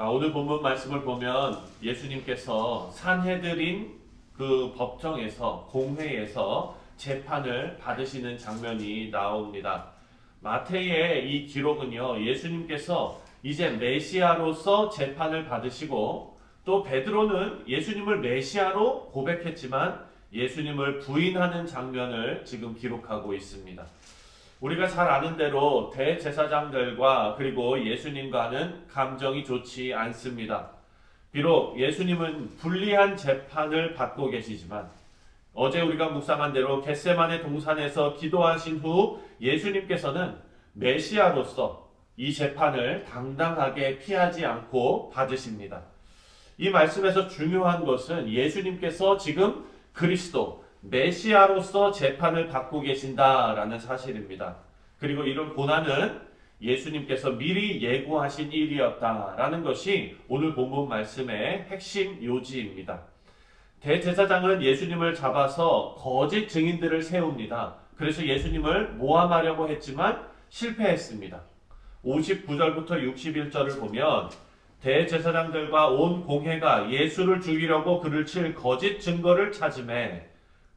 오늘 본문 말씀을 보면 예수님께서 산헤드린 그 법정에서 공회에서 재판을 받으시는 장면이 나옵니다. 마태의 이 기록은요, 예수님께서 이제 메시아로서 재판을 받으시고 또 베드로는 예수님을 메시아로 고백했지만 예수님을 부인하는 장면을 지금 기록하고 있습니다. 우리가 잘 아는 대로 대제사장들과 그리고 예수님과는 감정이 좋지 않습니다. 비록 예수님은 불리한 재판을 받고 계시지만 어제 우리가 묵상한 대로 겟세마네 동산에서 기도하신 후 예수님께서는 메시아로서 이 재판을 당당하게 피하지 않고 받으십니다. 이 말씀에서 중요한 것은 예수님께서 지금 그리스도, 메시아로서 재판을 받고 계신다라는 사실입니다. 그리고 이런 고난은 예수님께서 미리 예고하신 일이었다라는 것이 오늘 본문 말씀의 핵심 요지입니다. 대제사장은 예수님을 잡아서 거짓 증인들을 세웁니다. 그래서 예수님을 모함하려고 했지만 실패했습니다. 59절부터 61절을 보면 대제사장들과 온 공회가 예수를 죽이려고 그를 칠 거짓 증거를 찾음에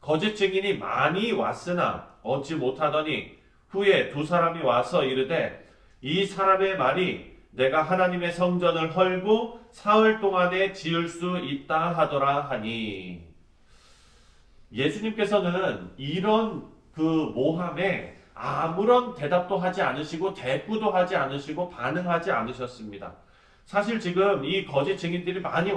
거짓 증인이 많이 왔으나 얻지 못하더니 후에 두 사람이 와서 이르되 이 사람의 말이 내가 하나님의 성전을 헐고 사흘 동안에 지을 수 있다 하더라 하니, 예수님께서는 이런 그 모함에 아무런 대답도 하지 않으시고 대꾸도 하지 않으시고 반응하지 않으셨습니다. 사실 지금 이 거짓 증인들이 많이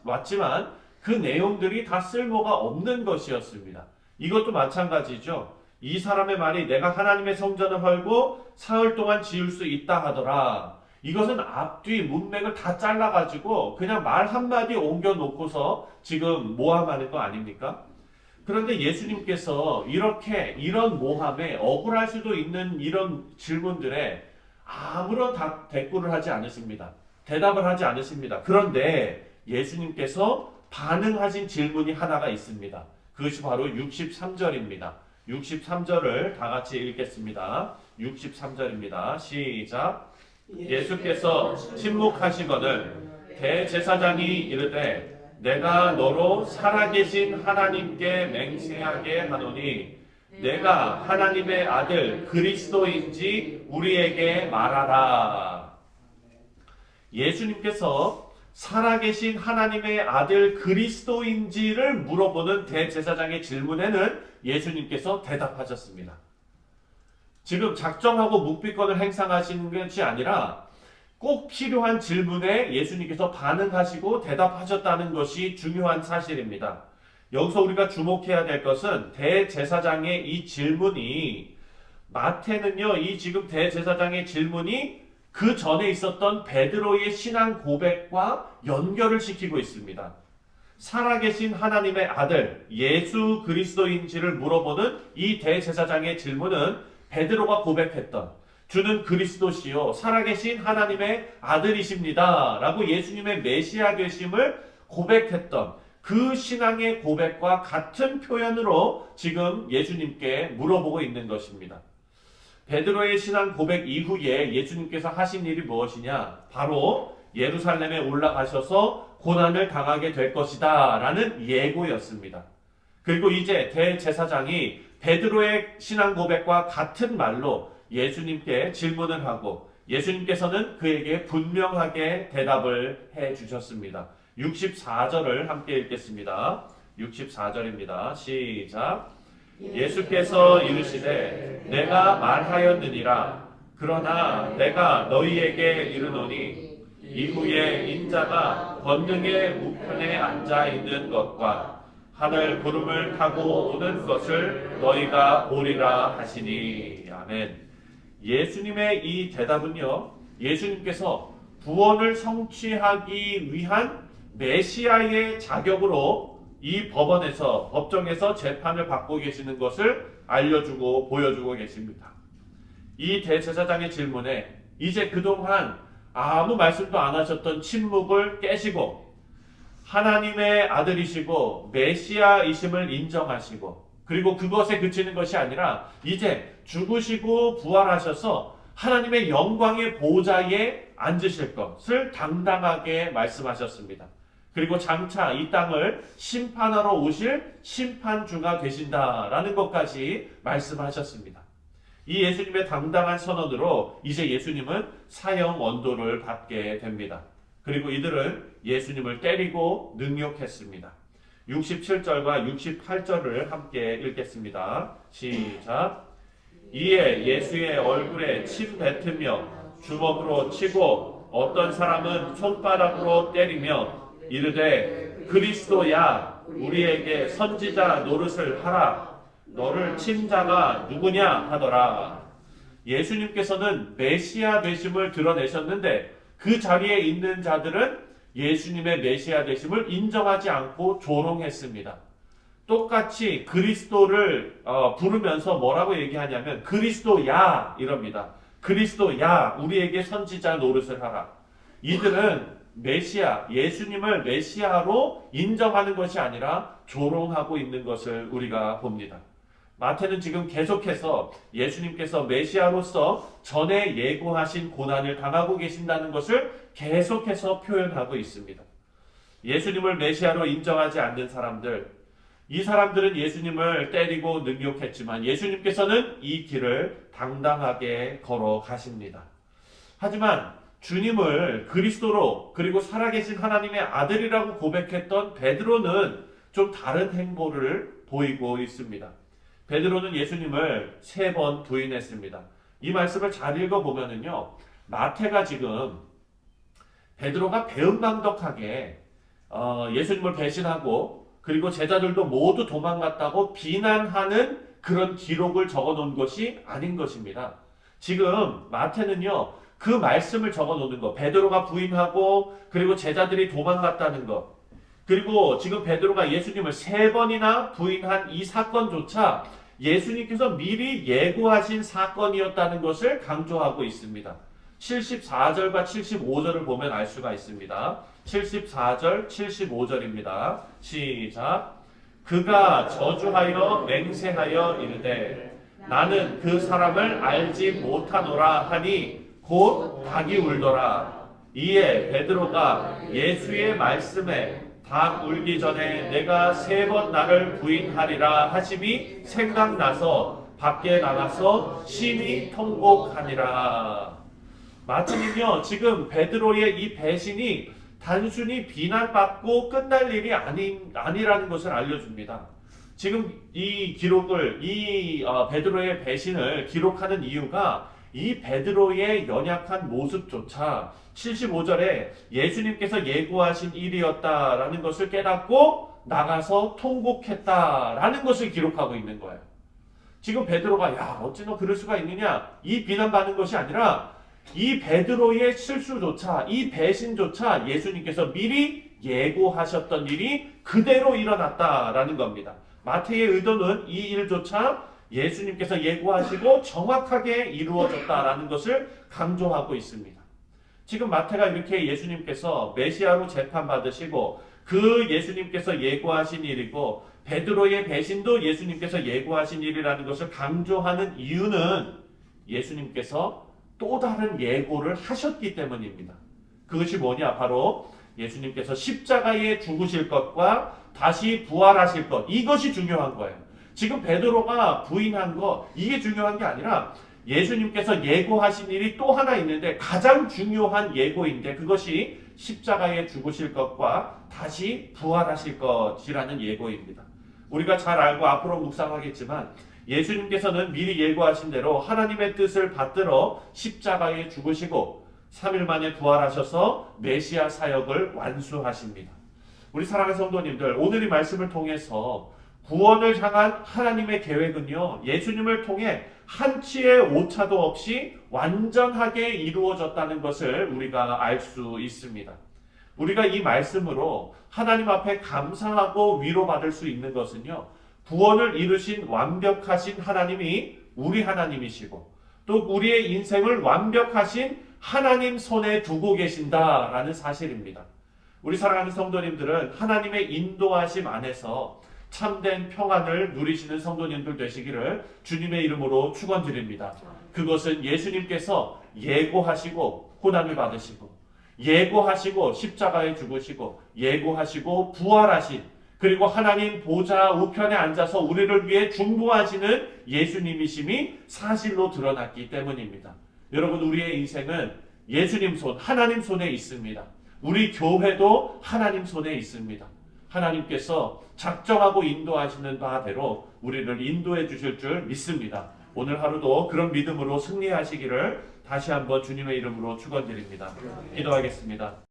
왔지만 그 내용들이 다 쓸모가 없는 것이었습니다. 이것도 마찬가지죠. 이 사람의 말이 내가 하나님의 성전을 헐고 사흘 동안 지을 수 있다 하더라. 이것은 앞뒤 문맥을 다 잘라가지고 그냥 말 한마디 옮겨놓고서 지금 모함하는 거 아닙니까? 그런데 예수님께서 이런 모함에 억울할 수도 있는 이런 질문들에 아무런 대꾸를 하지 않으십니다. 대답을 하지 않으십니다. 그런데 예수님께서 반응하신 질문이 하나가 있습니다. 그것이 바로 63절입니다. 63절을 다 같이 읽겠습니다. 63절입니다. 시작. 예수께서 침묵하시거늘 대제사장이 이르되 내가 너로 살아계신 하나님께 맹세하게 하노니 내가 하나님의 아들 그리스도인지 우리에게 말하라. 예수님께서 살아계신 하나님의 아들 그리스도인지를 물어보는 대제사장의 질문에는 예수님께서 대답하셨습니다. 지금 작정하고 묵비권을 행사하시는 것이 아니라 꼭 필요한 질문에 예수님께서 반응하시고 대답하셨다는 것이 중요한 사실입니다. 여기서 우리가 주목해야 될 것은 대제사장의 이 질문이, 마태는요, 이 지금 대제사장의 질문이 그 전에 있었던 베드로의 신앙 고백과 연결을 시키고 있습니다. 살아계신 하나님의 아들 예수 그리스도인지를 물어보는 이 대제사장의 질문은 베드로가 고백했던 주는 그리스도시요 살아계신 하나님의 아들이십니다 라고 예수님의 메시아 되심을 고백했던 그 신앙의 고백과 같은 표현으로 지금 예수님께 물어보고 있는 것입니다. 베드로의 신앙 고백 이후에 예수님께서 하신 일이 무엇이냐? 바로 예루살렘에 올라가셔서 고난을 당하게 될 것이다 라는 예고였습니다. 그리고 이제 대제사장이 베드로의 신앙 고백과 같은 말로 예수님께 질문을 하고 예수님께서는 그에게 분명하게 대답을 해 주셨습니다. 64절을 함께 읽겠습니다. 64절입니다. 시작. 예수께서 이르시되 내가 말하였느니라. 그러나 내가 너희에게 이르노니 이후에 인자가 권능의 우편에 앉아 있는 것과 하늘 구름을 타고 오는 것을 너희가 보리라 하시니. 아멘. 예수님의 이 대답은요, 예수님께서 구원을 성취하기 위한 메시아의 자격으로 이 법정에서 재판을 받고 계시는 것을 알려주고 보여주고 계십니다. 이 대제사장의 질문에 이제 그동안 아무 말씀도 안 하셨던 침묵을 깨시고 하나님의 아들이시고 메시아이심을 인정하시고 그리고 그것에 그치는 것이 아니라 이제 죽으시고 부활하셔서 하나님의 영광의 보좌에 앉으실 것을 당당하게 말씀하셨습니다. 그리고 장차 이 땅을 심판하러 오실 심판주가 되신다라는 것까지 말씀하셨습니다. 이 예수님의 당당한 선언으로 이제 예수님은 사형 원도를 받게 됩니다. 그리고 이들은 예수님을 때리고 능욕했습니다. 67절과 68절을 함께 읽겠습니다. 시작. 이에 예수의 얼굴에 침 뱉으며 주먹으로 치고 어떤 사람은 손바닥으로 때리며 이르되 그리스도야 우리에게 선지자 노릇을 하라. 너를 친 자가 누구냐 하더라. 예수님께서는 메시아 되심을 드러내셨는데 그 자리에 있는 자들은 예수님의 메시아 되심을 인정하지 않고 조롱했습니다. 똑같이 그리스도를 부르면서 뭐라고 얘기하냐면 그리스도야 이럽니다. 그리스도야 우리에게 선지자 노릇을 하라. 이들은 메시아, 예수님을 메시아로 인정하는 것이 아니라 조롱하고 있는 것을 우리가 봅니다. 마태는 지금 계속해서 예수님께서 메시아로서 전에 예고하신 고난을 당하고 계신다는 것을 계속해서 표현하고 있습니다. 예수님을 메시아로 인정하지 않는 사람들, 이 사람들은 예수님을 때리고 능욕했지만 예수님께서는 이 길을 당당하게 걸어가십니다. 하지만 주님을 그리스도로 그리고 살아계신 하나님의 아들이라고 고백했던 베드로는 좀 다른 행보를 보이고 있습니다. 베드로는 예수님을 3번 부인했습니다. 이 말씀을 잘 읽어보면요, 마태가 지금 베드로가 배은망덕하게 예수님을 배신하고 그리고 제자들도 모두 도망갔다고 비난하는 그런 기록을 적어놓은 것이 아닌 것입니다. 지금 마태는요, 그 말씀을 적어놓는 것, 베드로가 부인하고 그리고 제자들이 도망갔다는 것, 그리고 지금 베드로가 예수님을 3번이나 부인한 이 사건조차 예수님께서 미리 예고하신 사건이었다는 것을 강조하고 있습니다. 74절과 75절을 보면 알 수가 있습니다. 74절, 75절입니다. 시작. 그가 저주하여 맹세하여 이르되 나는 그 사람을 알지 못하노라 하니 곧 닭이 울더라. 이에 베드로가 예수의 말씀에 닭 울기 전에 내가 3번 나를 부인하리라 하심이 생각나서 밖에 나가서 심히 통곡하니라. 마태는요, 지금 베드로의 이 배신이 단순히 비난받고 끝날 일이 아니라는 것을 알려줍니다. 지금 이 기록을, 베드로의 배신을 기록하는 이유가 이 베드로의 연약한 모습조차 75절에 예수님께서 예고하신 일이었다라는 것을 깨닫고 나가서 통곡했다라는 것을 기록하고 있는 거예요. 지금 베드로가 야 어찌 너 그럴 수가 있느냐 이 비난받는 것이 아니라 이 베드로의 실수조차 이 배신조차 예수님께서 미리 예고하셨던 일이 그대로 일어났다라는 겁니다. 마태의 의도는 이 일조차 예수님께서 예고하시고 정확하게 이루어졌다라는 것을 강조하고 있습니다. 지금 마태가 이렇게 예수님께서 메시아로 재판받으시고 그 예수님께서 예고하신 일이고 베드로의 배신도 예수님께서 예고하신 일이라는 것을 강조하는 이유는 예수님께서 또 다른 예고를 하셨기 때문입니다. 그것이 뭐냐? 바로 예수님께서 십자가에 죽으실 것과 다시 부활하실 것, 이것이 중요한 거예요. 지금 베드로가 부인한 거 이게 중요한 게 아니라 예수님께서 예고하신 일이 또 하나 있는데 가장 중요한 예고인데 그것이 십자가에 죽으실 것과 다시 부활하실 것이라는 예고입니다. 우리가 잘 알고 앞으로 묵상하겠지만 예수님께서는 미리 예고하신 대로 하나님의 뜻을 받들어 십자가에 죽으시고 3일 만에 부활하셔서 메시아 사역을 완수하십니다. 우리 사랑하는 성도님들, 오늘 이 말씀을 통해서 구원을 향한 하나님의 계획은요, 예수님을 통해 한치의 오차도 없이 완전하게 이루어졌다는 것을 우리가 알 수 있습니다. 우리가 이 말씀으로 하나님 앞에 감사하고 위로받을 수 있는 것은요, 구원을 이루신 완벽하신 하나님이 우리 하나님이시고 또 우리의 인생을 완벽하신 하나님 손에 두고 계신다라는 사실입니다. 우리 사랑하는 성도님들은 하나님의 인도하심 안에서 참된 평안을 누리시는 성도님들 되시기를 주님의 이름으로 축원드립니다. 그것은 예수님께서 예고하시고 고난을 받으시고 예고하시고 십자가에 죽으시고 예고하시고 부활하신 그리고 하나님 보좌 우편에 앉아서 우리를 위해 중보하시는 예수님이심이 사실로 드러났기 때문입니다. 여러분, 우리의 인생은 예수님 손, 하나님 손에 있습니다. 우리 교회도 하나님 손에 있습니다. 하나님께서 작정하고 인도하시는 바대로 우리를 인도해 주실 줄 믿습니다. 오늘 하루도 그런 믿음으로 승리하시기를 다시 한번 주님의 이름으로 축원드립니다. 기도하겠습니다.